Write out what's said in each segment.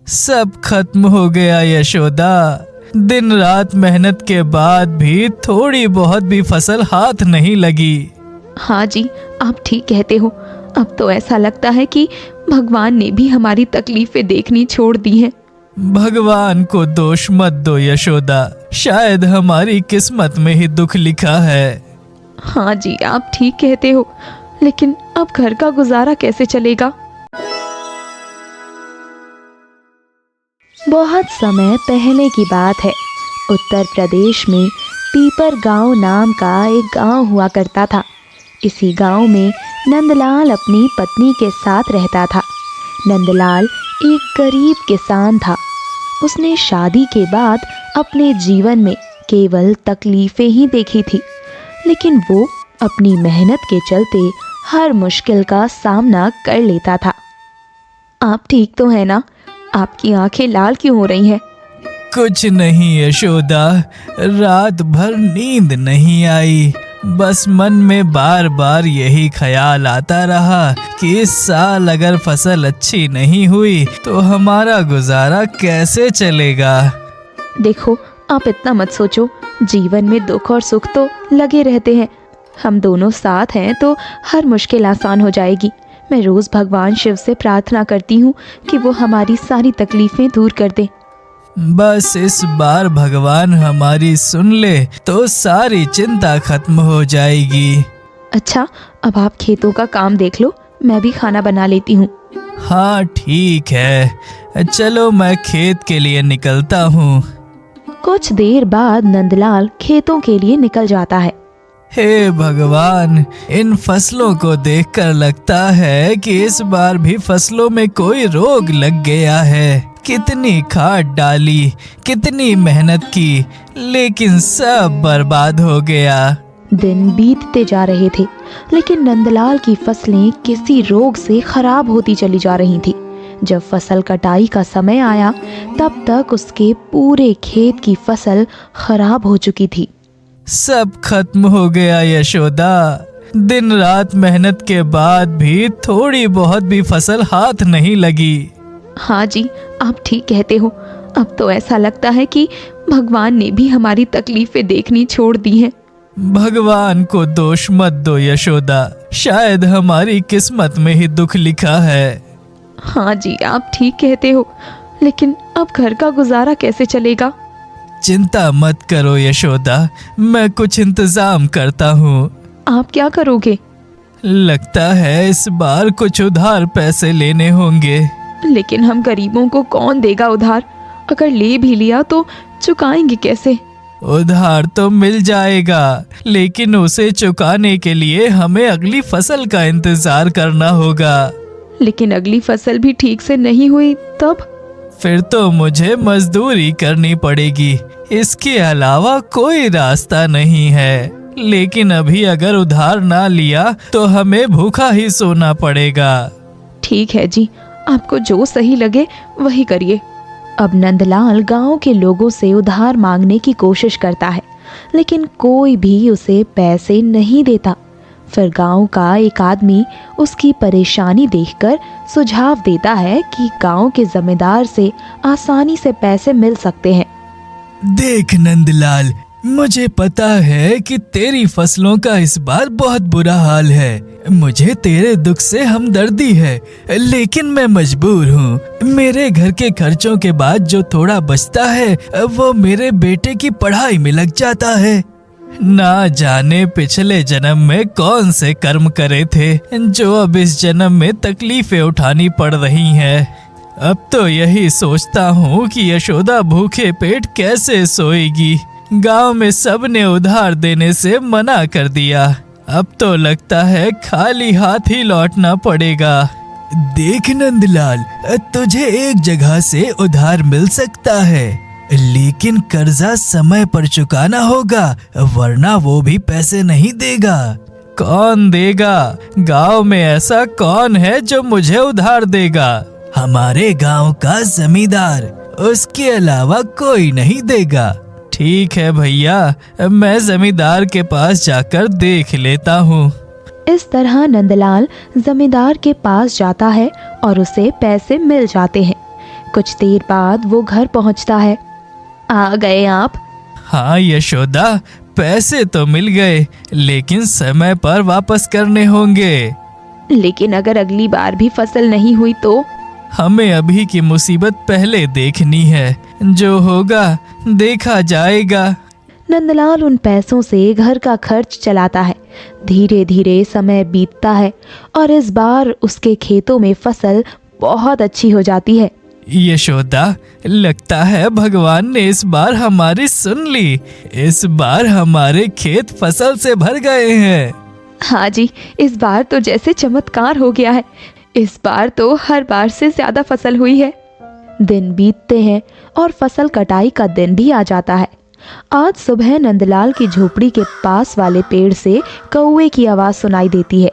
सब खत्म हो गया यशोदा। दिन रात मेहनत के बाद भी थोड़ी बहुत भी फसल हाथ नहीं लगी। हाँ जी, आप ठीक कहते हो। अब तो ऐसा लगता है कि भगवान ने भी हमारी तकलीफें देखनी छोड़ दी हैं। भगवान को दोष मत दो यशोदा, शायद हमारी किस्मत में ही दुख लिखा है। हाँ जी, आप ठीक कहते हो, लेकिन अब घर का गुजारा कैसे चलेगा? बहुत समय पहले की बात है। उत्तर प्रदेश में पीपर गांव नाम का एक गांव हुआ करता था। इसी गांव में नंदलाल अपनी पत्नी के साथ रहता था। नंदलाल एक गरीब किसान था। उसने शादी के बाद अपने जीवन में केवल तकलीफें ही देखी थी, लेकिन वो अपनी मेहनत के चलते हर मुश्किल का सामना कर लेता था। आप ठीक तो है ना? आपकी आंखें लाल क्यों हो रही हैं? कुछ नहीं यशोदा, रात भर नींद नहीं आई। बस मन में बार बार यही ख्याल आता रहा कि इस साल अगर फसल अच्छी नहीं हुई तो हमारा गुजारा कैसे चलेगा। देखो, आप इतना मत सोचो। जीवन में दुख और सुख तो लगे रहते हैं। हम दोनों साथ हैं तो हर मुश्किल आसान हो जाएगी। मैं रोज भगवान शिव से प्रार्थना करती हूँ कि वो हमारी सारी तकलीफें दूर कर दे। बस इस बार भगवान हमारी सुन ले तो सारी चिंता खत्म हो जाएगी। अच्छा, अब आप खेतों का काम देख लो, मैं भी खाना बना लेती हूँ। हाँ ठीक है, चलो मैं खेत के लिए निकलता हूँ। कुछ देर बाद नंदलाल खेतों के लिए निकल जाता है। हे भगवान, इन फसलों को देखकर लगता है कि इस बार भी फसलों में कोई रोग लग गया है। कितनी खाद डाली, कितनी मेहनत की, लेकिन सब बर्बाद हो गया। दिन बीतते जा रहे थे, लेकिन नंदलाल की फसलें किसी रोग से खराब होती चली जा रही थी। जब फसल कटाई का समय आया, तब तक उसके पूरे खेत की फसल खराब हो चुकी थी। सब खत्म हो गया यशोदा। दिन रात मेहनत के बाद भी थोड़ी बहुत भी फसल हाथ नहीं लगी। हाँ जी, आप ठीक कहते हो। अब तो ऐसा लगता है कि भगवान ने भी हमारी तकलीफें देखनी छोड़ दी हैं। भगवान को दोष मत दो यशोदा, शायद हमारी किस्मत में ही दुख लिखा है। हाँ जी, आप ठीक कहते हो, लेकिन अब घर का गुजारा कैसे चलेगा? चिंता मत करो यशोदा, मैं कुछ इंतजाम करता हूँ। आप क्या करोगे? लगता है इस बार कुछ उधार पैसे लेने होंगे। लेकिन हम गरीबों को कौन देगा उधार? अगर ले भी लिया तो चुकाएंगे कैसे? उधार तो मिल जाएगा, लेकिन उसे चुकाने के लिए हमें अगली फसल का इंतजार करना होगा। लेकिन अगली फसल भी ठीक से नहीं हुई तब? फिर तो मुझे मजदूरी करनी पड़ेगी, इसके अलावा कोई रास्ता नहीं है। लेकिन अभी अगर उधार ना लिया तो हमें भूखा ही सोना पड़ेगा। ठीक है जी, आपको जो सही लगे वही करिए। अब नंदलाल गांव के लोगों से उधार मांगने की कोशिश करता है, लेकिन कोई भी उसे पैसे नहीं देता। फिर गांव का एक आदमी उसकी परेशानी देखकर सुझाव देता है कि गांव के जमींदार से आसानी से पैसे मिल सकते हैं। देख नंदलाल, मुझे पता है कि तेरी फसलों का इस बार बहुत बुरा हाल है। मुझे तेरे दुख से हमदर्दी है, लेकिन मैं मजबूर हूँ। मेरे घर के खर्चों के बाद जो थोड़ा बचता है वो मेरे बेटे की पढ़ाई में लग जाता है। ना जाने पिछले जन्म में कौन से कर्म करे थे जो अब इस जन्म में तकलीफें उठानी पड़ रही हैं। अब तो यही सोचता हूँ कि यशोदा भूखे पेट कैसे सोएगी। गांव में सब ने उधार देने से मना कर दिया। अब तो लगता है खाली हाथ ही लौटना पड़ेगा। देख नंदलाल, तुझे एक जगह से उधार मिल सकता है, लेकिन कर्जा समय पर चुकाना होगा, वरना वो भी पैसे नहीं देगा। कौन देगा? गांव में ऐसा कौन है जो मुझे उधार देगा? हमारे गांव का जमींदार, उसके अलावा कोई नहीं देगा। ठीक है भैया, मैं जमींदार के पास जाकर देख लेता हूँ। इस तरह नंदलाल जमींदार के पास जाता है और उसे पैसे मिल जाते हैं। कुछ देर बाद वो घर पहुंचता है। आ गए आप? हाँ यशोदा, पैसे तो मिल गए, लेकिन समय पर वापस करने होंगे। लेकिन अगर अगली बार भी फसल नहीं हुई तो? हमें अभी की मुसीबत पहले देखनी है, जो होगा देखा जाएगा। नंदलाल उन पैसों से घर का खर्च चलाता है। धीरे धीरे समय बीतता है और इस बार उसके खेतों में फसल बहुत अच्छी हो जाती है। यशोदा, लगता है भगवान ने इस बार हमारी सुन ली। इस बार हमारे खेत फसल से भर गए हैं। हाँ जी, इस बार तो जैसे चमत्कार हो गया है। इस बार तो हर बार से ज्यादा फसल हुई है। दिन बीतते हैं और फसल कटाई का दिन भी आ जाता है। आज सुबह नंदलाल की झोपड़ी के पास वाले पेड़ से कौवे की आवाज सुनाई देती है।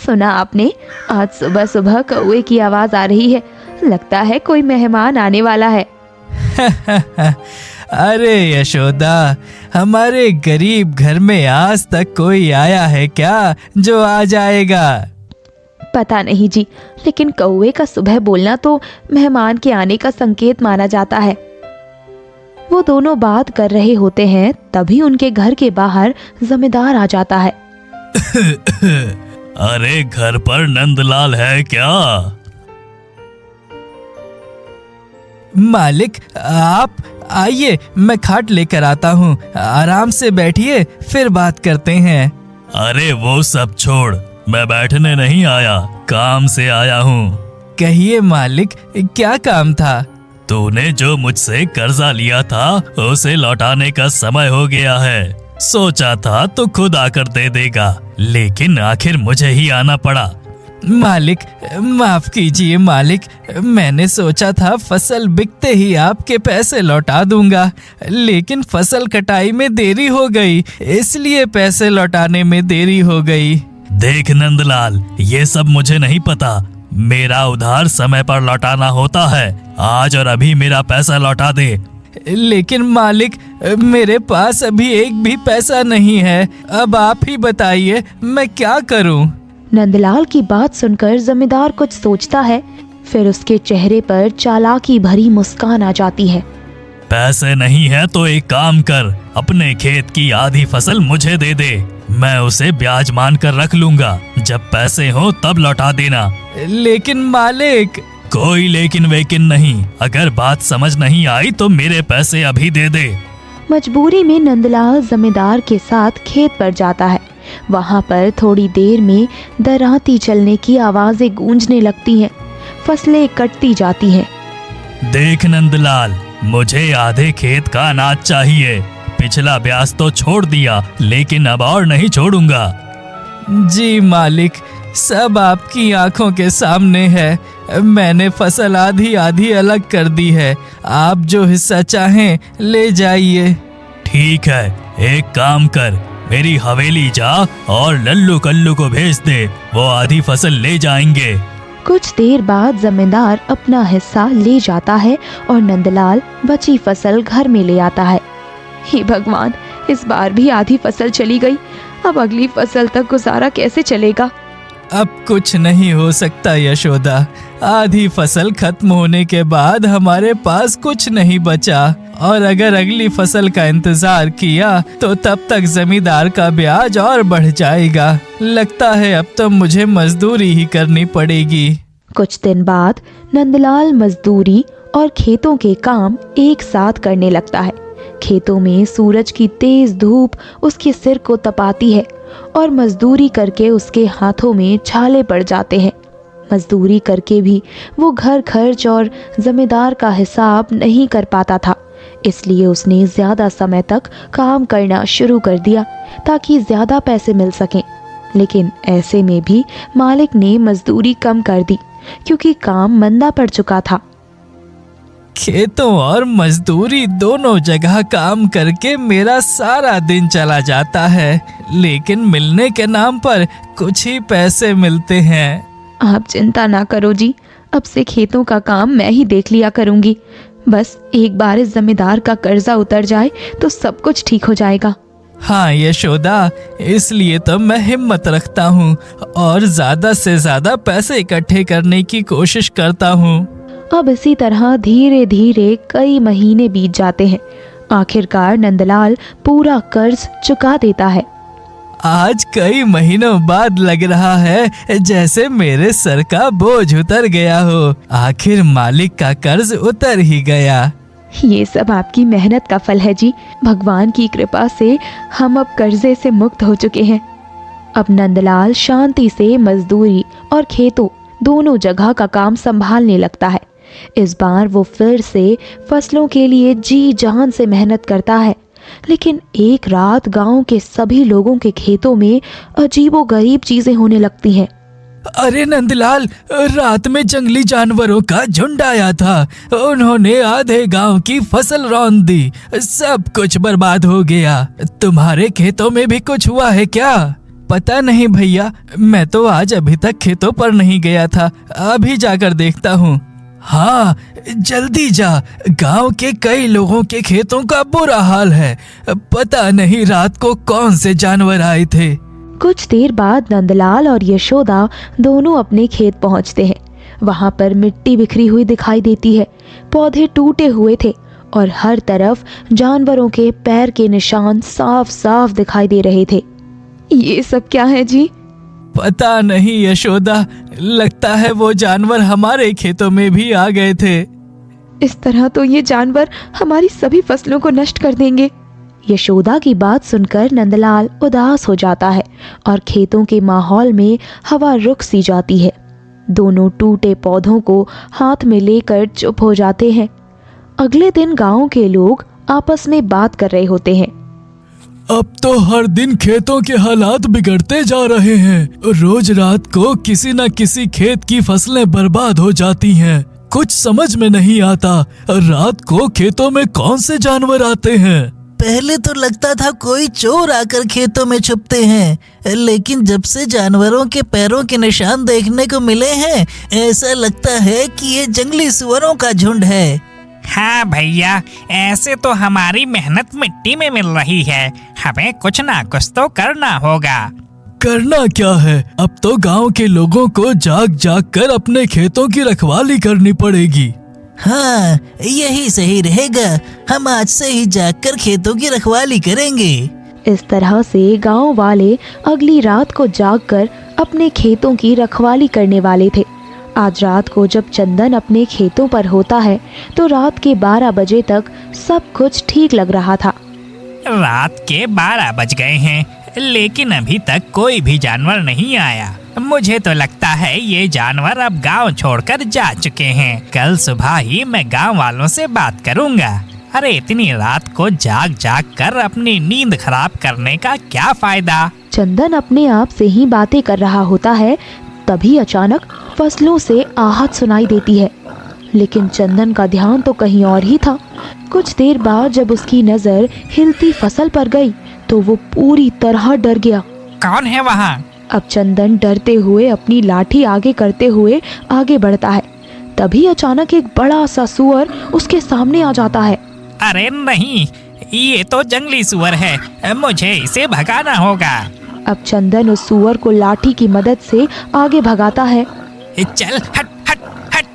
सुना आपने? आज सुबह सुबह कौवे की आवाज आ रही है। लगता है कोई मेहमान आने वाला है। अरे यशोदा, हमारे गरीब घर में आज तक कोई आया है क्या जो आ जाएगा? पता नहीं जी, लेकिन कौवे का सुबह बोलना तो मेहमान के आने का संकेत माना जाता है। वो दोनों बात कर रहे होते हैं, तभी उनके घर के बाहर जमींदार आ जाता है। अरे घर पर नंदलाल है क्या? मालिक, आप आइए, मैं खाट लेकर आता हूँ। आराम से बैठिए, फिर बात करते हैं। अरे वो सब छोड़, मैं बैठने नहीं आया, काम से आया हूँ। कहिए मालिक, क्या काम था? तूने जो मुझसे कर्जा लिया था उसे लौटाने का समय हो गया है। सोचा था तो खुद आकर दे देगा, लेकिन आखिर मुझे ही आना पड़ा। मालिक, माफ कीजिए मालिक, मैंने सोचा था फसल बिकते ही आपके पैसे लौटा दूंगा, लेकिन फसल कटाई में देरी हो गई, इसलिए पैसे लौटाने में देरी हो गई। देख नंदलाल, ये सब मुझे नहीं पता। मेरा उधार समय पर लौटाना होता है। आज और अभी मेरा पैसा लौटा दे। लेकिन मालिक, मेरे पास अभी एक भी पैसा नहीं है। अब आप ही बताइए, मैं क्या करूं? नंदलाल की बात सुनकर जमींदार कुछ सोचता है, फिर उसके चेहरे पर चालाकी भरी मुस्कान आ जाती है। पैसे नहीं है तो एक काम कर, अपने खेत की आधी फसल मुझे दे दे, मैं उसे ब्याज मान कर रख लूंगा। जब पैसे हो तब लौटा देना। लेकिन मालिक। कोई लेकिन वेकिन नहीं, अगर बात समझ नहीं आई तो मेरे पैसे अभी दे दे। मजबूरी में नंदलाल जमींदार के साथ खेत पर जाता है। वहाँ पर थोड़ी देर में दराती चलने की आवाजें गूंजने लगती हैं। फसलें कटती जाती हैं। देख नंदलाल, मुझे आधे खेत का अनाज चाहिए। पिछला ब्याज तो छोड़ दिया, लेकिन अब और नहीं छोड़ूंगा। जी मालिक, सब आपकी आंखों के सामने है। मैंने फसल आधी आधी अलग कर दी है, आप जो हिस्सा चाहें ले जाइए। ठीक है, एक काम कर, मेरी हवेली जा और लल्लू कल्लू को भेज दे, वो आधी फसल ले जाएंगे। कुछ देर बाद जमींदार अपना हिस्सा ले जाता है और नंदलाल बची फसल घर में ले आता है। हे भगवान, इस बार भी आधी फसल चली गई। अब अगली फसल तक गुजारा कैसे चलेगा? अब कुछ नहीं हो सकता यशोदा, आधी फसल खत्म होने के बाद हमारे पास कुछ नहीं बचा, और अगर अगली फसल का इंतजार किया तो तब तक जमींदार का ब्याज और बढ़ जाएगा। लगता है अब तो मुझे मजदूरी ही करनी पड़ेगी। कुछ दिन बाद नंदलाल मजदूरी और खेतों के काम एक साथ करने लगता है। खेतों में सूरज की तेज धूप उसके सिर को तपाती है और मजदूरी करके उसके हाथों में छाले पड़ जाते हैं। मजदूरी करके भी वो घर खर्च और जमींदार का हिसाब नहीं कर पाता था, इसलिए उसने ज्यादा समय तक काम करना शुरू कर दिया ताकि ज्यादा पैसे मिल सकें। लेकिन ऐसे में भी मालिक ने मजदूरी कम कर दी क्योंकि काम मंदा पड़ चुका था। खेतों और मजदूरी दोनों जगह काम करके मेरा सारा दिन चला जाता है, लेकिन मिलने के नाम पर कुछ ही पैसे मिलते हैं। आप चिंता ना करो जी, अब से खेतों का काम मैं ही देख लिया करूंगी। बस एक बार इस जमींदार का कर्जा उतर जाए तो सब कुछ ठीक हो जाएगा। हाँ यशोदा, इसलिए तो मैं हिम्मत रखता हूँ और ज्यादा से ज्यादा पैसे इकट्ठे करने की कोशिश करता हूँ। अब इसी तरह धीरे धीरे कई महीने बीत जाते हैं। आखिरकार नंदलाल पूरा कर्ज चुका देता है। आज कई महीनों बाद लग रहा है जैसे मेरे सर का बोझ उतर गया हो। आखिर मालिक का कर्ज उतर ही गया। ये सब आपकी मेहनत का फल है जी। भगवान की कृपा से हम अब कर्जे से मुक्त हो चुके हैं। अब नंदलाल शांति से मजदूरी और खेतों दोनों जगह का काम संभालने लगता है। इस बार वो फिर से फसलों के लिए जी जान से मेहनत करता है। लेकिन एक रात गांव के सभी लोगों के खेतों में अजीबोगरीब चीजें होने लगती हैं। अरे नंदलाल, रात में जंगली जानवरों का झुंड आया था। उन्होंने आधे गांव की फसल रौंद दी। सब कुछ बर्बाद हो गया। तुम्हारे खेतों में भी कुछ हुआ है क्या? पता नहीं भैया, मैं तो आज अभी तक खेतों पर नहीं गया था। अभी जाकर देखता हूँ। हाँ, जल्दी जा। गांव के कई लोगों के खेतों का बुरा हाल है। पता नहीं रात को कौन से जानवर आए थे। कुछ देर बाद नंदलाल और यशोदा दोनों अपने खेत पहुंचते हैं। वहां पर मिट्टी बिखरी हुई दिखाई देती है। पौधे टूटे हुए थे और हर तरफ जानवरों के पैर के निशान साफ साफ दिखाई दे रहे थे। ये सब क्या है जी? पता नहीं यशोदा, लगता है वो जानवर हमारे खेतों में भी आ गए थे। इस तरह तो ये जानवर हमारी सभी फसलों को नष्ट कर देंगे। यशोदा की बात सुनकर नंदलाल उदास हो जाता है और खेतों के माहौल में हवा रुक सी जाती है। दोनों टूटे पौधों को हाथ में लेकर चुप हो जाते हैं। अगले दिन गांव के लोग आपस में बात कर रहे होते हैं। अब तो हर दिन खेतों के हालात बिगड़ते जा रहे हैं। रोज रात को किसी न किसी खेत की फसलें बर्बाद हो जाती हैं। कुछ समझ में नहीं आता, रात को खेतों में कौन से जानवर आते हैं। पहले तो लगता था कोई चोर आकर खेतों में छुपते हैं, लेकिन जब से जानवरों के पैरों के निशान देखने को मिले हैं, ऐसा लगता है कि ये जंगली सुअरों का झुंड है। हाँ भैया, ऐसे तो हमारी मेहनत मिट्टी में मिल रही है। हमें कुछ ना कुछ तो करना होगा। करना क्या है? अब तो गांव के लोगों को जाग जाग कर अपने खेतों की रखवाली करनी पड़ेगी। हाँ, यही सही रहेगा। हम आज से ही जागकर खेतों की रखवाली करेंगे। इस तरह से गांव वाले अगली रात को जागकर अपने खेतों की रखवाली करने वाले थे। आज रात को जब चंदन अपने खेतों पर होता है तो रात के 12 बजे तक सब कुछ ठीक लग रहा था। रात के 12 बज गए हैं, लेकिन अभी तक कोई भी जानवर नहीं आया। मुझे तो लगता है ये जानवर अब गांव छोड़कर जा चुके हैं। कल सुबह ही मैं गांव वालों से बात करूंगा। अरे इतनी रात को जाग जाग कर अपनी नींद खराब करने का क्या फायदा। चंदन अपने आप से ही बातें कर रहा होता है, तभी अचानक फसलों से आहट सुनाई देती है। लेकिन चंदन का ध्यान तो कहीं और ही था। कुछ देर बाद जब उसकी नजर हिलती फसल पर गई तो वो पूरी तरह डर गया। कौन है वहाँ? अब चंदन डरते हुए अपनी लाठी आगे करते हुए आगे बढ़ता है। तभी अचानक एक बड़ा सा सुअर उसके सामने आ जाता है। अरे नहीं, ये तो जंगली सुअर है। मुझे इसे भगाना होगा। अब चंदन उस सुअर को लाठी की मदद से आगे भगाता है। चल हट हट हट।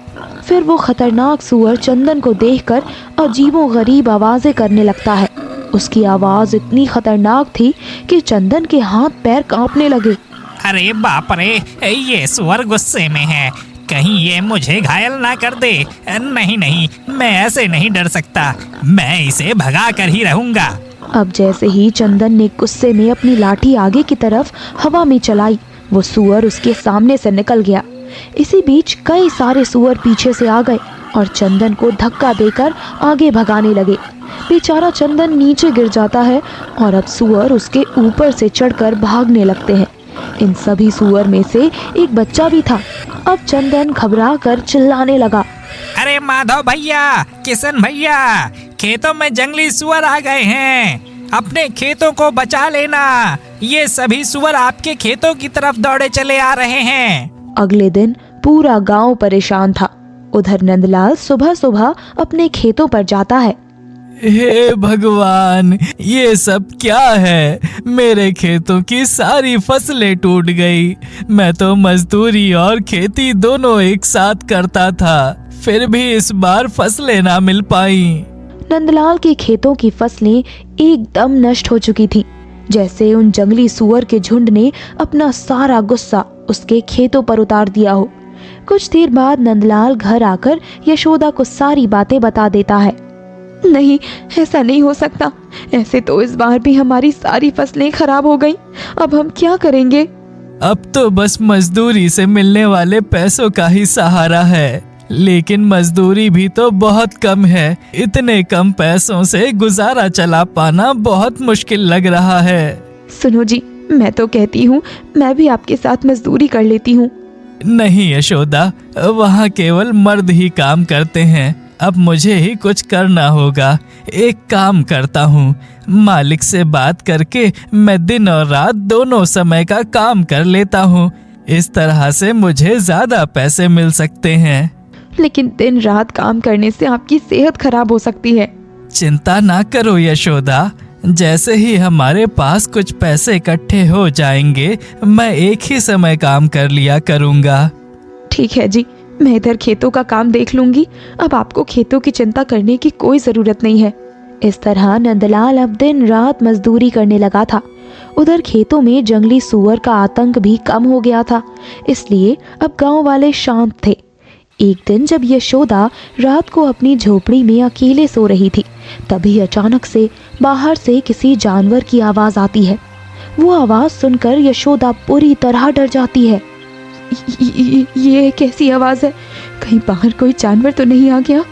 फिर वो खतरनाक सुअर चंदन को देखकर अजीबोगरीब आवाजें करने लगता है। उसकी आवाज इतनी खतरनाक थी कि चंदन के हाथ पैर कांपने लगे। अरे बाप रे, ये सुअर गुस्से में है। कहीं ये मुझे घायल ना कर दे। नहीं नहीं, मैं ऐसे नहीं डर सकता। मैं इसे भगा कर ही रहूंगा। अब जैसे ही चंदन ने गुस्से में अपनी लाठी आगे की तरफ हवा में चलाई, वो सुअर उसके सामने से निकल गया। इसी बीच कई सारे सुअर पीछे से आ गए और चंदन को धक्का देकर आगे भगाने लगे। बेचारा चंदन नीचे गिर जाता है और अब सुअर उसके ऊपर से चढ़कर भागने लगते हैं। इन सभी सुअर में से एक बच्चा भी था। अब चंदन घबरा कर चिल्लाने लगा। अरे माधव भैया, किशन भैया, खेतों में जंगली सुअर आ गए हैं। अपने खेतों को बचा लेना। ये सभी सुअर आपके खेतों की तरफ दौड़े चले आ रहे हैं। अगले दिन पूरा गांव परेशान था। उधर नंदलाल सुबह सुबह अपने खेतों पर जाता है। हे भगवान, ये सब क्या है? मेरे खेतों की सारी फसलें टूट गई। मैं तो मजदूरी और खेती दोनों एक साथ करता था। फिर भी इस बार फसलें ना मिल पाई। नंदलाल के खेतों की फसलें एकदम नष्ट हो चुकी थीं, जैसे उन जंगली सुअर के झुंड ने अपना सारा गुस्सा उसके खेतों पर उतार दिया हो। कुछ देर बाद नंदलाल घर आकर यशोदा को सारी बातें बता देता है। नहीं, ऐसा नहीं हो सकता। ऐसे तो इस बार भी हमारी सारी फसलें खराब हो गईं। अब हम क्या करेंगे? अब तो बस मजदूरी से मिलने वाले पैसों का ही सहारा है, लेकिन मजदूरी भी तो बहुत कम है। इतने कम पैसों से गुजारा चला पाना बहुत मुश्किल लग रहा है। सुनो जी, मैं तो कहती हूँ मैं भी आपके साथ मजदूरी कर लेती हूँ। नहीं यशोदा, वहाँ केवल मर्द ही काम करते हैं। अब मुझे ही कुछ करना होगा। एक काम करता हूँ, मालिक से बात करके मैं दिन और रात दोनों समय का काम कर लेता हूँ। इस तरह से मुझे ज्यादा पैसे मिल सकते हैं। लेकिन दिन रात काम करने से आपकी सेहत खराब हो सकती है। चिंता ना करो यशोदा, जैसे ही हमारे पास कुछ पैसे इकट्ठे हो जाएंगे मैं एक ही समय काम कर लिया करूँगा। ठीक है जी, मैं इधर खेतों का काम देख लूंगी। अब आपको खेतों की चिंता करने की कोई जरूरत नहीं है। इस तरह नंदलाल अब दिन रात मजदूरी करने लगा था। उधर खेतों में जंगली सुअर का आतंक भी कम हो गया था, इसलिए अब गांव वाले शांत थे। एक दिन जब यशोदा रात को अपनी झोपड़ी में अकेले सो रही थी, तभी अचानक से बाहर से किसी जानवर की आवाज आती है। वो आवाज सुनकर यशोदा पूरी तरह डर जाती है। ये कैसी आवाज है? कहीं बाहर कोई जानवर तो नहीं आ गया?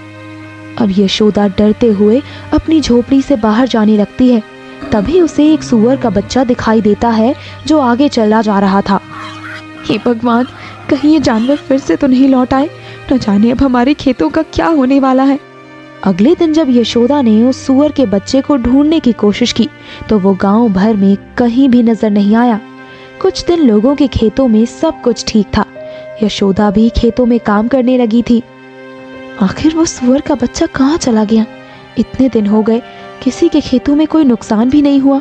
अब यशोदा डरते हुए अपनी झोपड़ी से बाहर जाने लगती है। तभी उसे एक सुअर का बच्चा दिखाई देता है जो आगे चला जा रहा था। हे भगवान, कहीं ये जानवर फिर से तो नहीं लौट आए। न जाने अब हमारे खेतों का क्या होने वाला है। अगले दिन जब यशोदा ने उस सुअर के बच्चे को ढूंढने की कोशिश की तो वो गांव भर में कहीं भी नजर नहीं आया। कुछ दिन लोगों के खेतों में सब कुछ ठीक था। यशोदा भी खेतों में काम करने लगी थी। आखिर वो सुअर का बच्चा कहाँ चला गया? इतने दिन हो गए, किसी के खेतों में कोई नुकसान भी नहीं हुआ।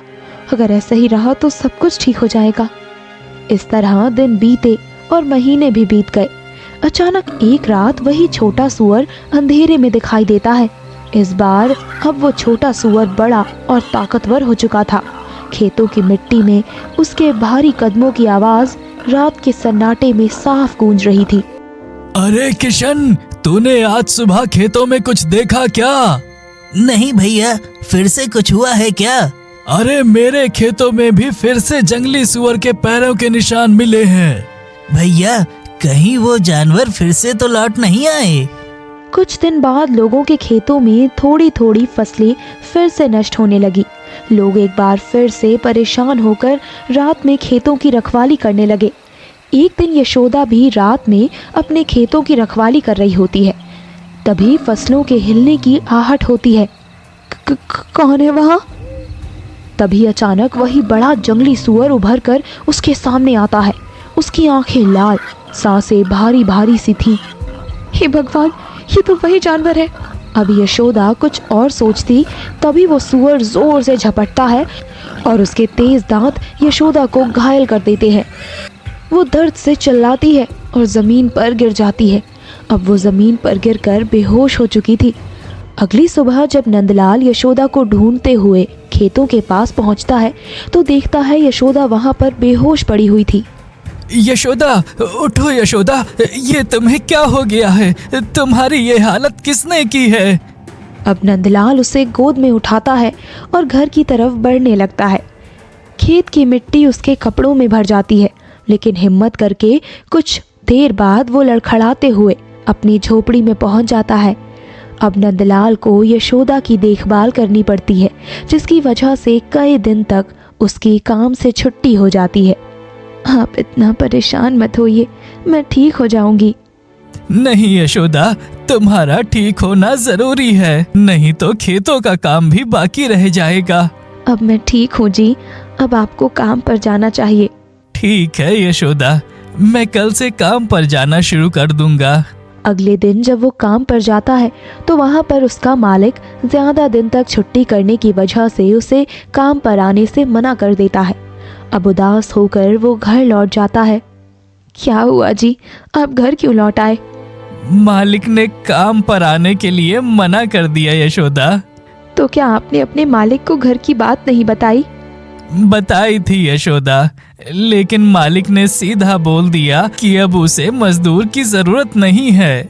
अगर ऐसा ही रहा तो सब कुछ ठीक हो जाएगा। इस तरह दिन बीते और महीने भी बीत गए। अचानक एक रात वही छोटा सुअर अंधेरे में दिखाई देता है। इस बार अब वो छोटा सुअर बड़ा और ताकतवर हो चुका था। खेतों की मिट्टी में उसके भारी कदमों की आवाज रात के सन्नाटे में साफ गूंज रही थी। अरे किशन, तूने आज सुबह खेतों में कुछ देखा क्या? नहीं भैया, फिर से कुछ हुआ है क्या? अरे मेरे खेतों में भी फिर से जंगली सुअर के पैरों के निशान मिले हैं। भैया, कहीं वो जानवर फिर से तो लौट नहीं आए? कुछ दिन बाद लोगों के खेतों में थोड़ी थोड़ी फसलें फिर से नष्ट होने लगी। लोग एक बार फिर से परेशान होकर रात में खेतों की रखवाली करने लगे। एक दिन यशोदा भी रात में अपने खेतों की रखवाली कर रही होती है। तभी फसलों के हिलने की आहट होती है। कौन है वहाँ? तभी अचानक वही बड़ा जंगली सुअर उभर कर उसके सामने आता है। उसकी आंखें लाल, सांसें भारी भारी सी थीं। हे भगवान, ये तो वही जानवर है। अब यशोदा कुछ और सोचती, तभी वो सुअर जोर से झपटता है और उसके तेज दांत यशोदा को घायल कर देते हैं। वो दर्द से चिल्लाती है और जमीन पर गिर जाती है। अब वो जमीन पर गिरकर बेहोश हो चुकी थी। अगली सुबह जब नंदलाल यशोदा को ढूंढते हुए खेतों के पास पहुंचता है तो देखता है यशोदा वहां पर बेहोश पड़ी हुई थी। यशोदा, उठो यशोदा, ये तुम्हें क्या हो गया है? तुम्हारी ये हालत किसने की है? अब नंदलाल उसे गोद में उठाता है और घर की तरफ बढ़ने लगता है। खेत की मिट्टी उसके कपड़ों में भर जाती है, लेकिन हिम्मत करके कुछ देर बाद वो लड़खड़ाते हुए अपनी झोपड़ी में पहुंच जाता है। अब नंदलाल को यशोदा की देखभाल करनी पड़ती है, जिसकी वजह से कई दिन तक उसकी काम से छुट्टी हो जाती है। आप इतना परेशान मत होइए, मैं ठीक हो जाऊंगी। नहीं यशोदा, तुम्हारा ठीक होना जरूरी है, नहीं तो खेतों का काम भी बाकी रह जाएगा। अब मैं ठीक हूँ जी, अब आपको काम पर जाना चाहिए। ठीक है यशोदा, मैं कल से काम पर जाना शुरू कर दूंगा। अगले दिन जब वो काम पर जाता है तो वहाँ पर उसका मालिक ज्यादा दिन तक छुट्टी करने की वजह से उसे काम पर आने से मना कर देता है। अब उदास होकर वो घर लौट जाता है। क्या हुआ जी, आप घर क्यों लौट आए? मालिक ने काम पर आने के लिए मना कर दिया यशोदा। तो क्या आपने अपने मालिक को घर की बात नहीं बताई? बताई थी यशोदा, लेकिन मालिक ने सीधा बोल दिया कि अब उसे मजदूर की जरूरत नहीं है।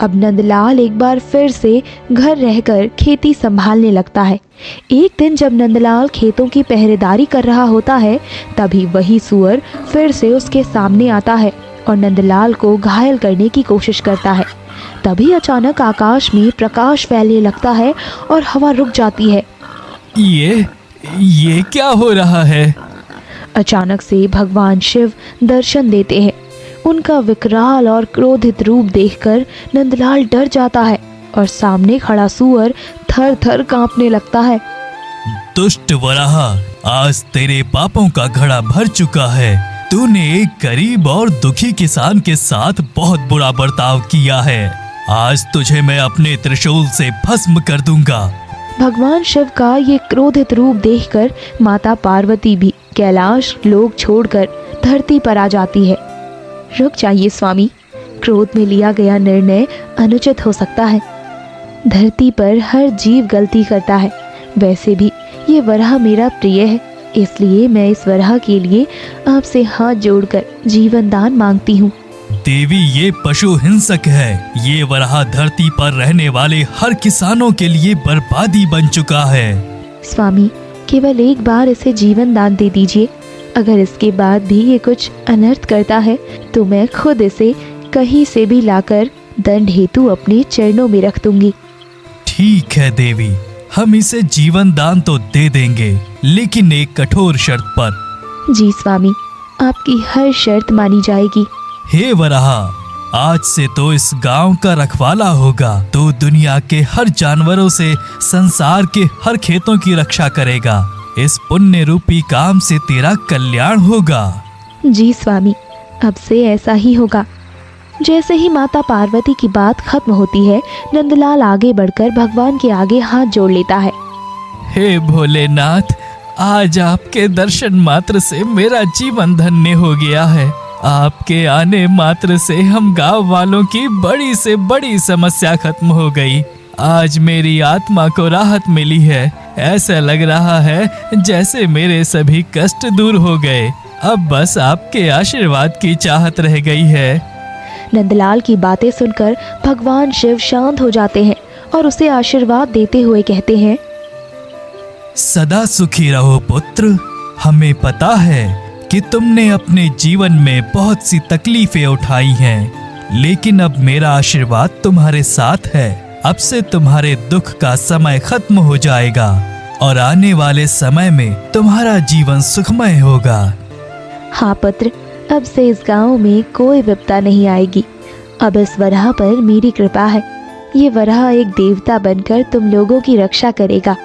अब नंदलाल एक बार फिर से घर रहकर खेती संभालने लगता है। एक दिन जब नंदलाल खेतों की पहरेदारी कर रहा होता है, तभी वही सुअर फिर से उसके सामने आता है और नंदलाल को घायल करने की कोशिश करता है। तभी अचानक आकाश में प्रकाश फैलने लगता है और हवा रुक जाती है। ये क्या हो रहा है? अचानक से भगवान शिव दर्शन देते हैं। उनका विकराल और क्रोधित रूप देखकर नंदलाल डर जाता है और सामने खड़ा सुअर थर थर कांपने लगता है। दुष्ट वराहा, आज तेरे पापों का घड़ा भर चुका है। तूने एक गरीब और दुखी किसान के साथ बहुत बुरा बर्ताव किया है। आज तुझे मैं अपने त्रिशूल से भस्म कर दूंगा। भगवान शिव का ये क्रोधित रूप देखकर माता पार्वती भी कैलाश लोक छोड़कर धरती पर आ जाती है। रुक जाइए स्वामी, क्रोध में लिया गया निर्णय अनुचित हो सकता है। धरती पर हर जीव गलती करता है। वैसे भी ये वराह मेरा प्रिय है, इसलिए मैं इस वराह के लिए आपसे हाथ जोड़कर जीवन दान मांगती हूँ। देवी, ये पशु हिंसक है। ये वराह धरती पर रहने वाले हर किसानों के लिए बर्बादी बन चुका है। स्वामी, केवल एक बार इसे जीवन दान दे दीजिए। अगर इसके बाद भी ये कुछ अनर्थ करता है तो मैं खुद इसे कहीं से भी लाकर दंड हेतु अपने चरणों में रख दूंगी। ठीक है देवी, हम इसे जीवन दान तो दे देंगे, लेकिन एक कठोर शर्त पर। जी स्वामी, आपकी हर शर्त मानी जाएगी। हे वराहा, आज से तो इस गांव का रखवाला होगा। तो दुनिया के हर जानवरों से संसार के हर खेतों की रक्षा करेगा। इस पुण्य रूपी काम से तेरा कल्याण होगा। जी स्वामी, अब से ऐसा ही होगा। जैसे ही माता पार्वती की बात खत्म होती है, नंदलाल आगे बढ़कर भगवान के आगे हाथ जोड़ लेता है। हे भोलेनाथ, आज आपके दर्शन मात्र से मेरा जीवन धन्य हो गया है। आपके आने मात्र से हम गांव वालों की बड़ी से बड़ी समस्या खत्म हो गई। आज मेरी आत्मा को राहत मिली है। ऐसा लग रहा है जैसे मेरे सभी कष्ट दूर हो गए। अब बस आपके आशीर्वाद की चाहत रह गई है। नंदलाल की बातें सुनकर भगवान शिव शांत हो जाते हैं और उसे आशीर्वाद देते हुए कहते हैं, सदा सुखी रहो पुत्र। हमें पता है कि तुमने अपने जीवन में बहुत सी तकलीफें उठाई हैं, लेकिन अब मेरा आशीर्वाद तुम्हारे साथ है। अब से तुम्हारे दुख का समय खत्म हो जाएगा और आने वाले समय में तुम्हारा जीवन सुखमय होगा। हाँ पुत्र, अब से इस गांव में कोई विपदा नहीं आएगी। अब इस वराह पर मेरी कृपा है। ये वराह एक देवता बनकर तुम लोगों की रक्षा करेगा।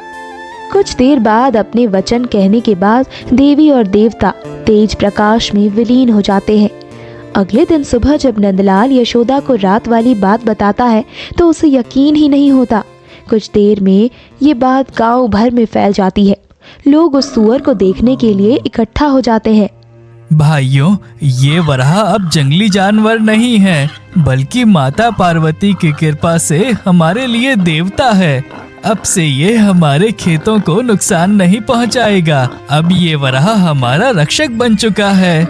कुछ देर बाद अपने वचन कहने के बाद देवी और देवता तेज प्रकाश में विलीन हो जाते हैं। अगले दिन सुबह जब नंदलाल यशोदा को रात वाली बात बताता है तो उसे यकीन ही नहीं होता। कुछ देर में ये बात गांव भर में फैल जाती है। लोग उस सुअर को देखने के लिए इकट्ठा हो जाते हैं। भाइयों, ये वराह अब जंगली जानवर नहीं है, बल्कि माता पार्वती की कृपा से हमारे लिए देवता है। अब से ये हमारे खेतों को नुकसान नहीं पहुंचाएगा। अब ये वराह हमारा रक्षक बन चुका है।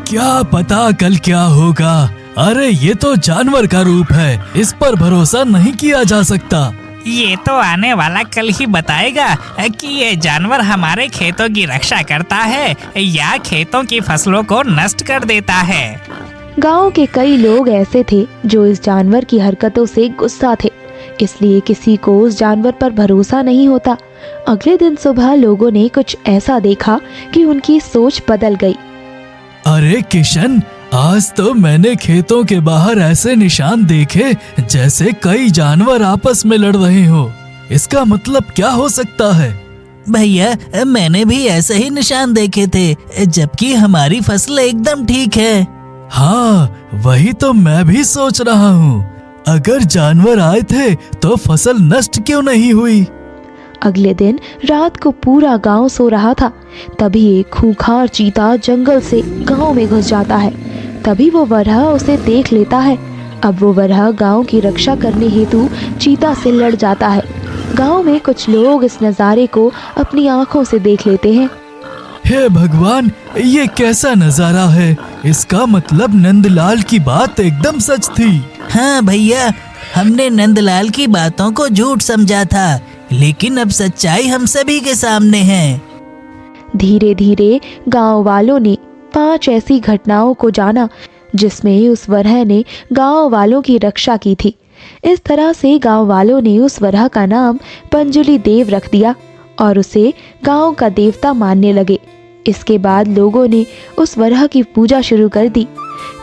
क्या पता कल क्या होगा। अरे ये तो जानवर का रूप है, इस पर भरोसा नहीं किया जा सकता। ये तो आने वाला कल ही बताएगा कि ये जानवर हमारे खेतों की रक्षा करता है या खेतों की फसलों को नष्ट कर देता है। गांव के कई लोग ऐसे थे जो इस जानवर की हरकतों से गुस्सा थे, इसलिए किसी को उस जानवर पर भरोसा नहीं होता। अगले दिन सुबह लोगों ने कुछ ऐसा देखा कि उनकी सोच बदल गई। अरे किशन, आज तो मैंने खेतों के बाहर ऐसे निशान देखे जैसे कई जानवर आपस में लड़ रहे हो। इसका मतलब क्या हो सकता है? भैया, मैंने भी ऐसे ही निशान देखे थे, जबकि हमारी फसल एकदम ठीक है। हाँ, वही तो मैं भी सोच रहा हूँ। अगर जानवर आए थे तो फसल नष्ट क्यों नहीं हुई? अगले दिन रात को पूरा गांव सो रहा था। तभी एक खूंखार चीता जंगल से गांव में घुस जाता है। तभी वो वराह उसे देख लेता है अब वो वरहा गांव की रक्षा करने हेतु चीता से लड़ जाता है। गांव में कुछ लोग इस नज़ारे को अपनी आंखों से देख लेते हैं। हे भगवान, ये कैसा नजारा है। इसका मतलब नंदलाल की बात एकदम सच थी। हाँ भैया, हमने नंदलाल की बातों को झूठ समझा था, लेकिन अब सच्चाई हम सभी के सामने है। धीरे धीरे गांव वालों ने 5 ऐसी घटनाओं को जाना जिसमें उस वरह ने गांव वालों की रक्षा की थी। इस तरह से गांव वालों ने उस वरह का नाम पंजुली देव रख दिया और उसे गांव का देवता मानने लगे। इसके बाद लोगों ने उस वरह की पूजा शुरू कर दी।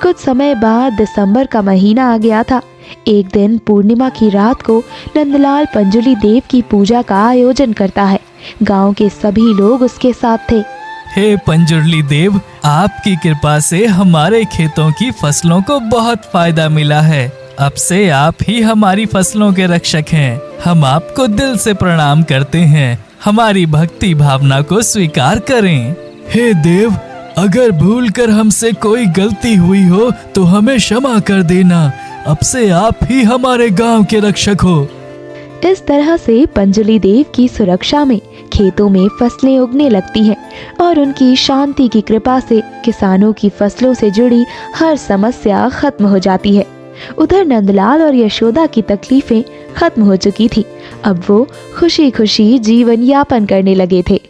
कुछ समय बाद दिसंबर का महीना आ गया था। एक दिन पूर्णिमा की रात को नंदलाल पंजुली देव की पूजा का आयोजन करता है। गांव के सभी लोग उसके साथ थे। हे पंजुर्ली देव, आपकी कृपा से हमारे खेतों की फसलों को बहुत फायदा मिला है। अब से आप ही हमारी फसलों के रक्षक हैं। हम आपको दिल से प्रणाम करते हैं। हमारी भक्ति भावना को स्वीकार करें। हे देव, अगर भूल कर हमसे कोई गलती हुई हो तो हमें क्षमा कर देना। अब से आप ही हमारे गांव के रक्षक हो। इस तरह से पंजुली देव की सुरक्षा में खेतों में फसलें उगने लगती हैं और उनकी शांति की कृपा से किसानों की फसलों से जुड़ी हर समस्या खत्म हो जाती है। उधर नंदलाल और यशोदा की तकलीफें खत्म हो चुकी थी। अब वो खुशी खुशी जीवन यापन करने लगे थे।